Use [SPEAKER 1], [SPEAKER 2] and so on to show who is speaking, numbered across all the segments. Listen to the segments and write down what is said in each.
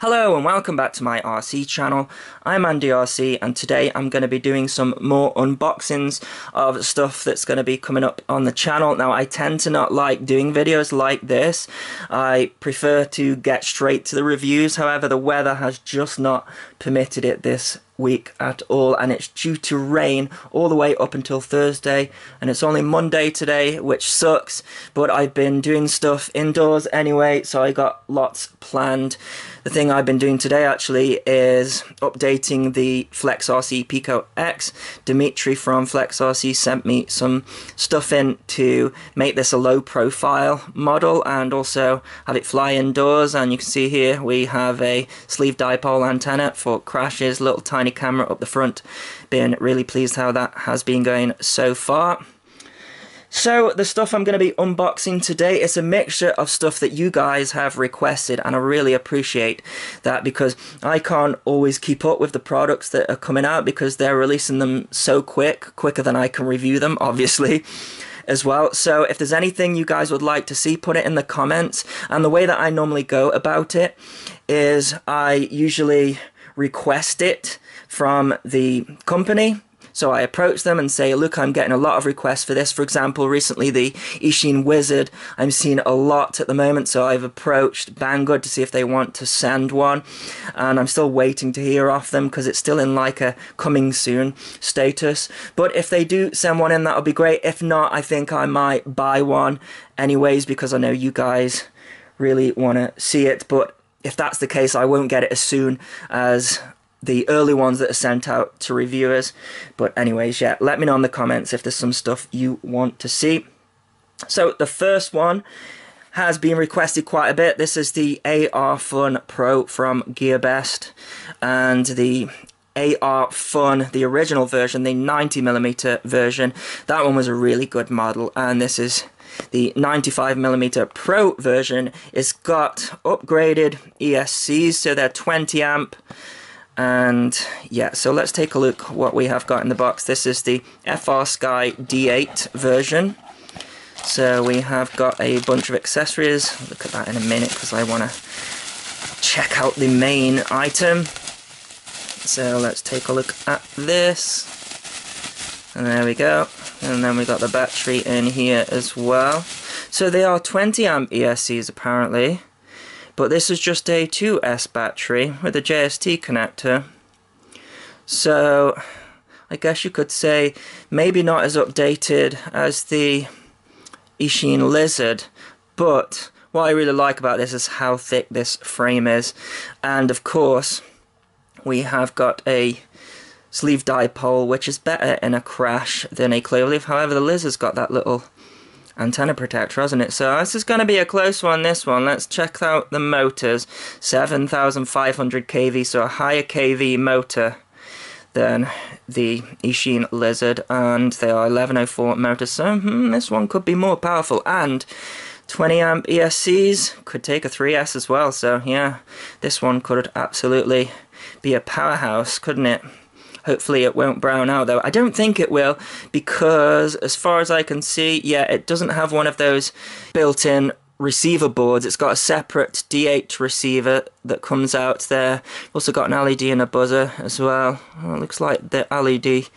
[SPEAKER 1] Hello and welcome back to my RC channel. I'm AndyRC and today I'm going to be doing some more unboxings of stuff that's going to be coming up on the channel. Now I tend to not like doing videos like this. I prefer to get straight to the reviews. However, the weather has just not permitted it this week at all, and it's due to rain all the way up until Thursday, and it's only Monday today, which sucks, but I've been doing stuff indoors anyway, so I got lots planned. The thing I've been doing today actually is updating the FlexRC Pico X. Dimitri from FlexRC sent me some stuff in to make this a low profile model and also have it fly indoors, and you can see here we have a sleeve dipole antenna for crashes, little tiny camera up the front. Been really pleased how that has been going so far. So the stuff I'm going to be unboxing today is a mixture of stuff that you guys have requested, and I really appreciate that because I can't always keep up with the products that are coming out because they're releasing them so quicker than I can review them, obviously, as well. So if there's anything you guys would like to see, put it in the comments. And the way that I normally go about it is I usually request it from the company. So I approach them and say, look, I'm getting a lot of requests for this. For example, recently the Eachine Wizard, I'm seeing a lot at the moment, so I've approached Banggood to see if they want to send one. And I'm still waiting to hear off them because it's still in like a coming soon status. But if they do send one in, that'll be great. If not, I think I might buy one anyways because I know you guys really want to see it. But if that's the case, I won't get it as soon as the early ones that are sent out to reviewers. But anyways, yeah, let me know in the comments if there's some stuff you want to see. So the first one has been requested quite a bit. This is the Arfun Pro from GearBest, and the Arfun, the original version, the 90mm version, that one was a really good model, and this is the 95mm Pro version. It's got upgraded ESCs, so they're 20 amp. And yeah, so let's take a look what we have got in the box. This is the FrSky D8 version. So we have got a bunch of accessories. I'll look at that in a minute because I want to check out the main item. So let's take a look at this. And there we go. And then we got the battery in here as well. So they are 20 amp ESCs apparently. But this is just a 2S battery with a JST connector. So I guess you could say maybe not as updated as the Eachine Lizard, but what I really like about this is how thick this frame is. And of course we have got a sleeve dipole, which is better in a crash than a clearleaf. However, the Lizard's got that little antenna protector, hasn't it? So this is going to be a close one, this one. Let's check out the motors. 7,500 kV, so a higher kV motor than the Eachine Lizard, and they are 1104 motors, so this one could be more powerful. And 20 amp ESCs, could take a 3S as well, so yeah, this one could absolutely be a powerhouse, couldn't it? Hopefully it won't brown out though. I don't think it will because as far as I can see, yeah, it doesn't have one of those built-in receiver boards. It's got a separate D8 receiver that comes out there. Also got an LED and a buzzer as well. Oh, it looks like the LED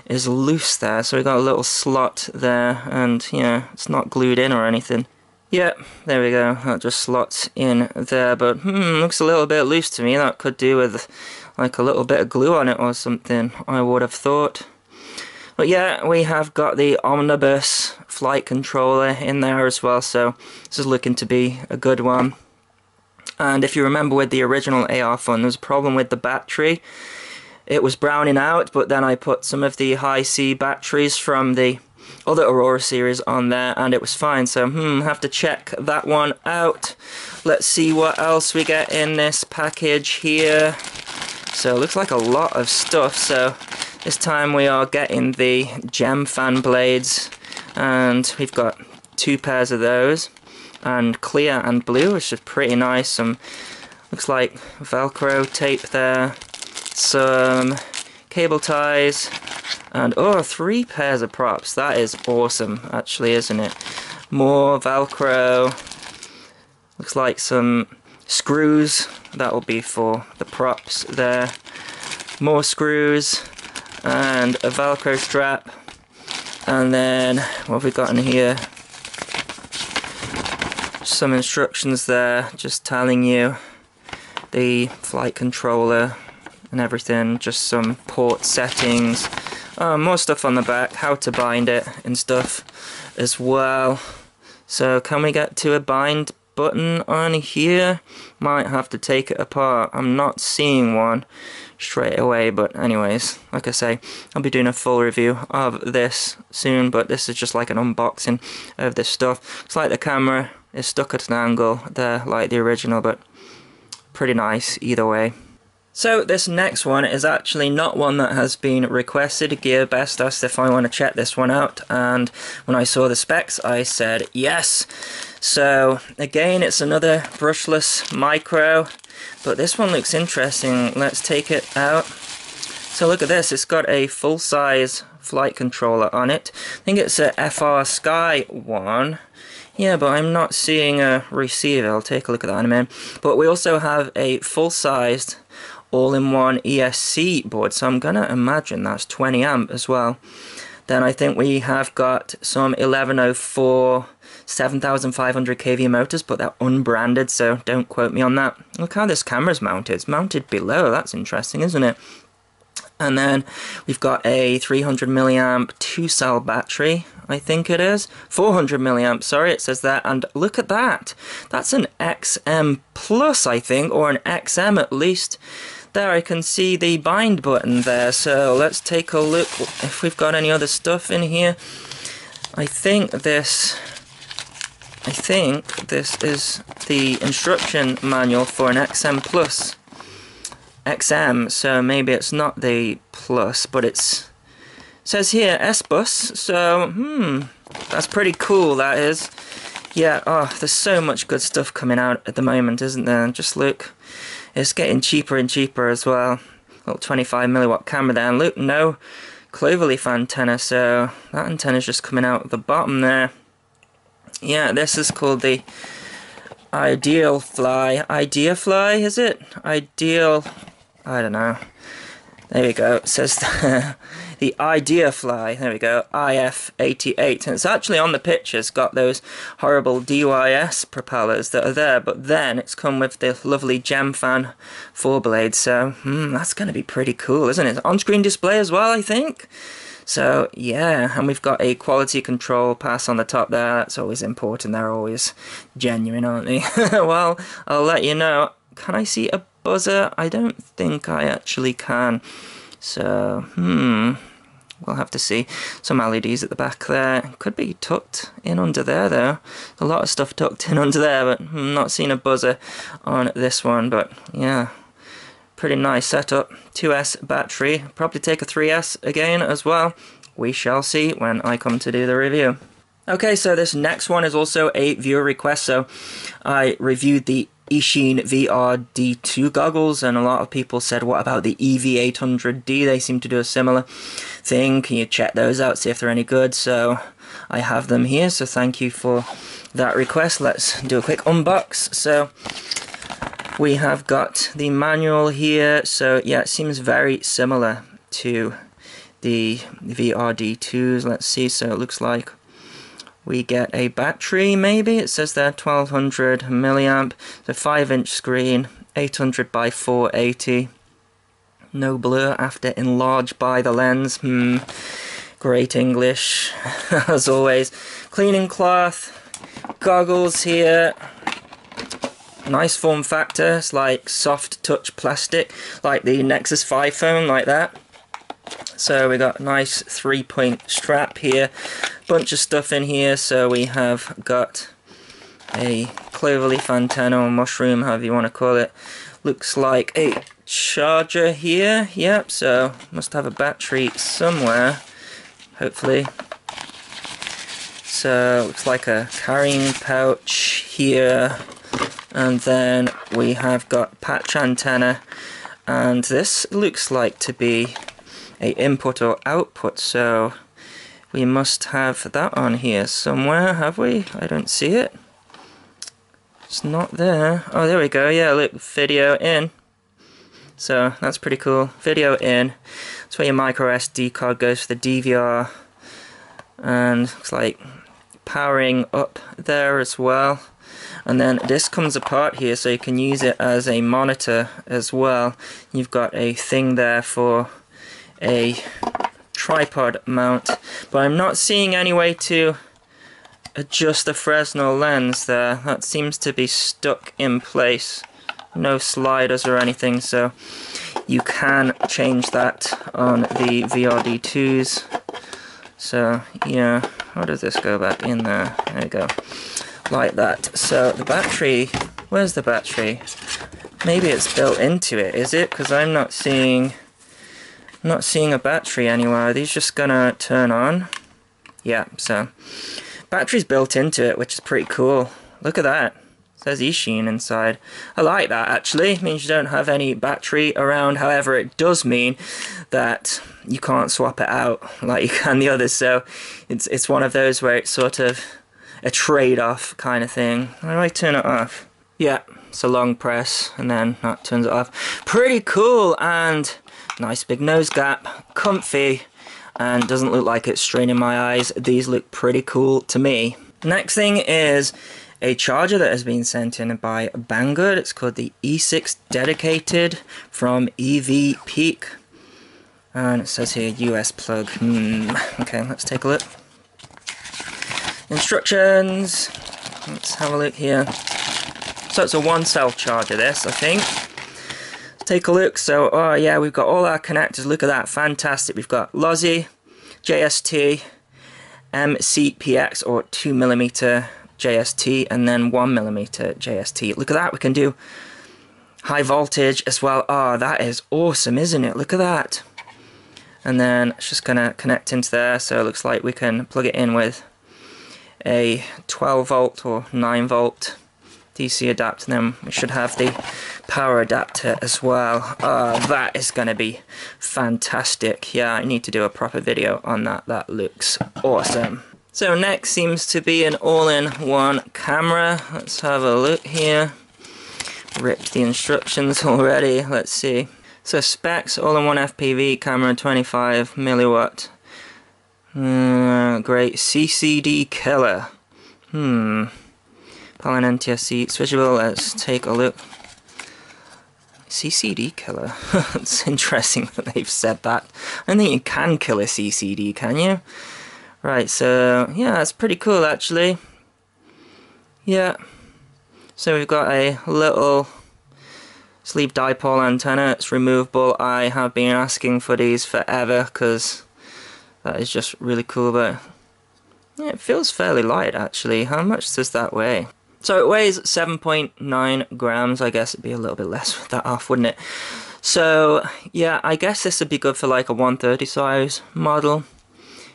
[SPEAKER 1] is loose there, so we got a little slot there, and yeah, it's not glued in or anything. Yeah, there we go. That just slots in there, but looks a little bit loose to me. That could do with like a little bit of glue on it or something, I would have thought. But yeah, we have got the Omnibus flight controller in there as well, so this is looking to be a good one. And if you remember with the original Arfun, there was a problem with the battery. It was browning out, but then I put some of the high C batteries from the other Aurora series on there and it was fine, so have to check that one out. Let's see what else we get in this package here. So it looks like a lot of stuff. So this time we are getting the gem fan blades, and we've got 2 pairs of those, and clear and blue, which is pretty nice. Some looks like Velcro tape there, some cable ties, and 3 pairs of props. That is awesome actually, isn't it? More Velcro, looks like some screws that will be for the props there. More screws and a Velcro strap. And then what have we got in here? Some instructions there, just telling you the flight controller and everything, just some port settings. More stuff on the back, how to bind it and stuff as well. So can we get to a bind button on here? Might have to take it apart. I'm not seeing one straight away, but anyways, like I say, I'll be doing a full review of this soon, but this is just like an unboxing of this stuff. It's like the camera is stuck at an angle there like the original, but pretty nice either way. So this next one is actually not one that has been requested. GearBest asked if I want to check this one out, and when I saw the specs I said yes. So again, it's another brushless micro, but this one looks interesting. Let's take it out. So look at this, it's got a full-size flight controller on it. I think it's a FR Sky one. Yeah, but I'm not seeing a receiver. I'll take a look at that in a minute. But we also have a full-sized all-in-one ESC board, so I'm gonna imagine that's 20 amp as well. Then I think we have got some 1104 7500 kV motors, but they're unbranded, so don't quote me on that. Look how this camera's mounted. It's mounted below. That's interesting, isn't it? And then we've got a 300 milliamp 2-cell battery, I think it is. 400 milliamp, sorry, it says that. And look at that. That's an XM Plus, I think, or an XM at least. There I can see the bind button there, so let's take a look if we've got any other stuff in here. I think this is the instruction manual for an XM Plus. XM, so maybe it's not the Plus, but it says here S-Bus, so that's pretty cool, that is. Yeah, oh, there's so much good stuff coming out at the moment, isn't there? Just look, it's getting cheaper and cheaper as well. Little 25 milliwatt camera there, and look, no cloverleaf antenna, so that antenna's just coming out the bottom there. Yeah, this is called the IDEAFLY, is it? I don't know. There we go. It says the IDEAFLY. There we go. IF88. And it's actually on the pictures got those horrible DYS propellers that are there, but then it's come with the lovely Gemfan 4-blade. So that's going to be pretty cool, isn't it? On-screen display as well, I think. So yeah, and we've got a quality control pass on the top there. That's always important. They're always genuine, aren't they? Well, I'll let you know. Can I see a buzzer? I don't think I actually can. So, we'll have to see. Some LEDs at the back there. Could be tucked in under there, though. A lot of stuff tucked in under there, but I'm not seeing a buzzer on this one. But yeah, pretty nice setup. 2S battery. Probably take a 3S again as well. We shall see when I come to do the review. Okay, so this next one is also a viewer request. So I reviewed the Eachine VR D2 goggles, and a lot of people said, what about the EV800D? They seem to do a similar thing. Can you check those out, see if they're any good? So I have them here, so thank you for that request. Let's do a quick unbox. So we have got the manual here. So yeah, it seems very similar to the VR D2s. Let's see. So it looks like we get a battery, maybe. It says there 1200 milliamp. It's a 5-inch screen, 800 by 480. No blur after enlarged by the lens. Great English, as always. Cleaning cloth, goggles here. Nice form factor. It's like soft touch plastic, like the Nexus 5 phone, like that. So we got a nice 3-point strap here. Bunch of stuff in here. So we have got a cloverleaf antenna or mushroom, however you want to call it. Looks like a charger here. Yep, so must have a battery somewhere, hopefully. So looks like a carrying pouch here. And then we have got patch antenna. And this looks like to be a input or output, so we must have that on here somewhere, have we? I don't see it. It's not there. Oh, there we go. Yeah, look, video in. So that's pretty cool. Video in. That's where your micro SD card goes for the DVR. And looks like powering up there as well. And then this comes apart here, so you can use it as a monitor as well. You've got a thing there for a tripod mount, but I'm not seeing any way to adjust the Fresnel lens there. That seems to be stuck in place. No sliders or anything, so you can change that on the VRD2s. So yeah, how does this go back in there? There you go. Like that. So the battery, where's the battery? Maybe it's built into it, is it? Because I'm not seeing a battery anywhere. Are these just gonna turn on? Yeah, so battery's built into it, which is pretty cool. Look at that. It says eSheen inside. I like that actually. It means you don't have any battery around. However, it does mean that you can't swap it out like you can the others. So it's one of those where it's sort of a trade-off kind of thing. How do I turn it off? Yeah, it's a long press and then that turns it off. Pretty cool, and nice big nose gap, comfy, and doesn't look like it's straining my eyes. These look pretty cool to me. Next thing is a charger that has been sent in by Banggood. It's called the E6 Dedicated from EV Peak. And it says here US plug. Okay, let's take a look. Instructions. Let's have a look here. So it's a one cell charger this, I think. Let's take a look. So, oh yeah, we've got all our connectors. Look at that, fantastic. We've got Lozi, JST, MCPX or 2mm JST, and then 1mm JST. Look at that, we can do high voltage as well. Oh, that is awesome, isn't it? Look at that. And then it's just gonna connect into there, so it looks like we can plug it in with a 12 volt or 9 volt DC adapter, and then we should have the power adapter as well. That is going to be fantastic. Yeah, I need to do a proper video on that. That looks awesome. So next seems to be an all-in-one camera. Let's have a look here. Ripped the instructions already. Let's see. So specs, all-in-one FPV camera, 25 milliwatt. Great, CCD killer. Palin NTSC switchable. Let's take a look. CCD killer. It's interesting that they've said that. I don't think you can kill a CCD, can you? Right, so yeah, it's pretty cool actually. Yeah. So we've got a little sleeve dipole antenna. It's removable. I have been asking for these forever because that is just really cool, but yeah, it feels fairly light actually. How much does that weigh? So it weighs 7.9 grams. I guess it'd be a little bit less with that off, wouldn't it? So yeah, I guess this would be good for like a 130 size model.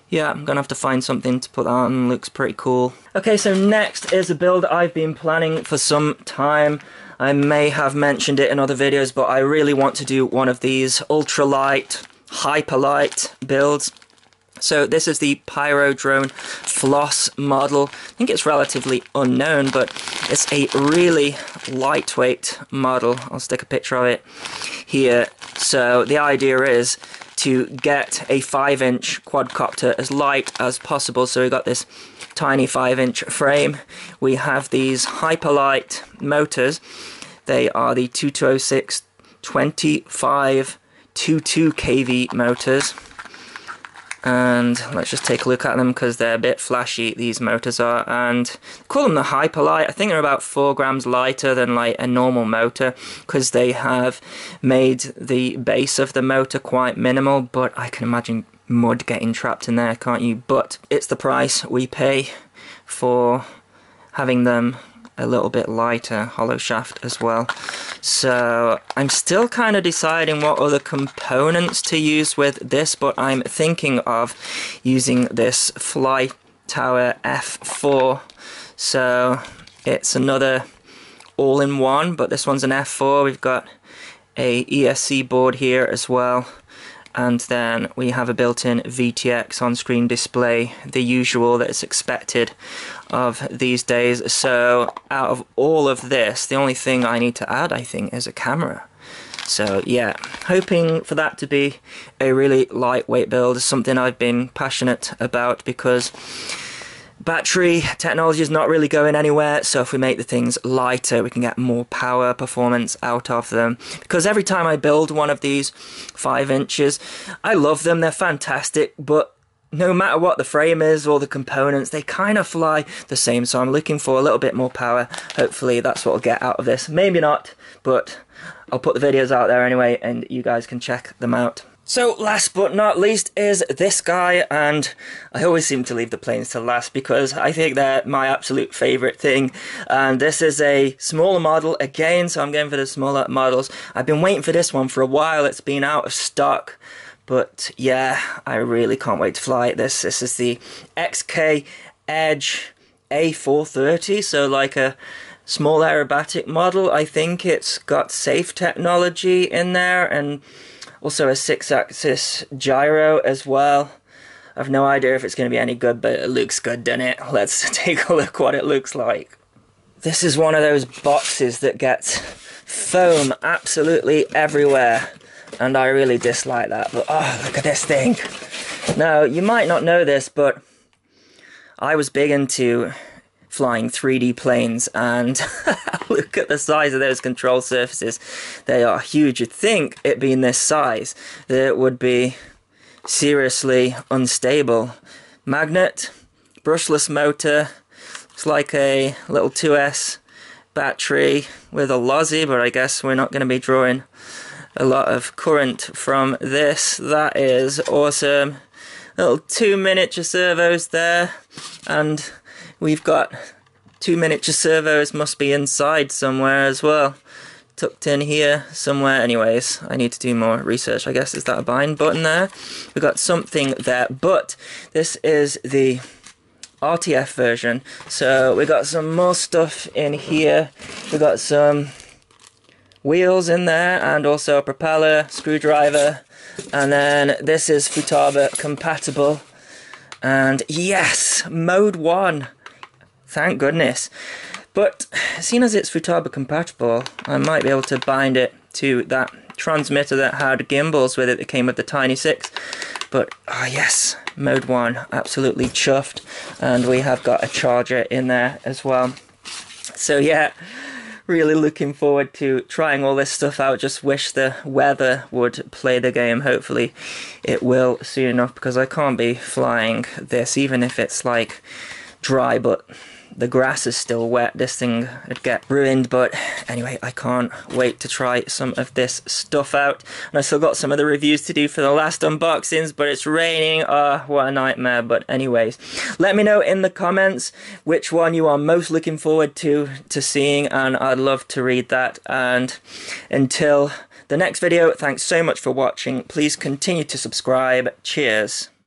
[SPEAKER 1] Yeah, I'm gonna have to find something to put that on. Looks pretty cool. Okay, so next is a build I've been planning for some time. I may have mentioned it in other videos, but I really want to do one of these ultralight, hyperlight builds. So this is the Pyro Drone Floss model. I think it's relatively unknown, but it's a really lightweight model. I'll stick a picture of it here. So the idea is to get a 5-inch quadcopter as light as possible. So we've got this tiny 5-inch frame. We have these Hyperlight motors. They are the 2206 2522 kV motors. And let's just take a look at them because they're a bit flashy, these motors are, and call them the Hyperlight. I think they're about 4 grams lighter than like a normal motor because they have made the base of the motor quite minimal, but I can imagine mud getting trapped in there, can't you? But it's the price we pay for having them a little bit lighter, hollow shaft as well. So I'm still kind of deciding what other components to use with this, but I'm thinking of using this Flytower F4. So it's another all-in-one, but this one's an F4. We've got a ESC board here as well, and then we have a built-in VTX on-screen display, the usual that's expected of these days. So out of all of this, the only thing I need to add, I think, is a camera. So yeah, hoping for that to be a really lightweight build, something I've been passionate about because battery technology is not really going anywhere, so if we make the things lighter we can get more power performance out of them. Because every time I build one of these 5 inches, I love them, they're fantastic, but no matter what the frame is or the components, they kind of fly the same, so I'm looking for a little bit more power. Hopefully that's what I'll get out of this. Maybe not, but I'll put the videos out there anyway and you guys can check them out. So last but not least is this guy, and I always seem to leave the planes to last because I think they're my absolute favourite thing. And this is a smaller model again, so I'm going for the smaller models. I've been waiting for this one for a while, it's been out of stock. But yeah, I really can't wait to fly this. This is the XK Edge A430, so like a small aerobatic model. I think it's got safe technology in there and also a 6-axis gyro as well. I've no idea if it's going to be any good, but it looks good, doesn't it? Let's take a look what it looks like. This is one of those boxes that gets foam absolutely everywhere, and I really dislike that. But oh, look at this thing. Now, you might not know this, but I was big into flying 3D planes, and look at the size of those control surfaces. They are huge. You'd think it being this size that it would be seriously unstable. Magnet, brushless motor, it's like a little 2S battery with a lossy, but I guess we're not going to be drawing a lot of current from this. That is awesome. Little 2 miniature servos there, and we've got 2 miniature servos, must be inside somewhere as well. Tucked in here somewhere. Anyways, I need to do more research, I guess. Is that a bind button there? We've got something there, but this is the RTF version. So we got some more stuff in here. We got some wheels in there and also a propeller, screwdriver, and then this is Futaba compatible. And yes, mode 1. Thank goodness. But seeing as it's Futaba compatible, I might be able to bind it to that transmitter that had gimbals with it that came with the Tiny 6. But oh yes, mode 1, absolutely chuffed. And we have got a charger in there as well. So yeah, really looking forward to trying all this stuff out. Just wish the weather would play the game. Hopefully it will soon enough, because I can't be flying this even if it's like dry but the grass is still wet. This thing would get ruined. But anyway, I can't wait to try some of this stuff out. And I still got some of the reviews to do for the last unboxings, but it's raining. Oh, what a nightmare. But anyways, let me know in the comments which one you are most looking forward to seeing, and I'd love to read that. And until the next video, thanks so much for watching. Please continue to subscribe. Cheers.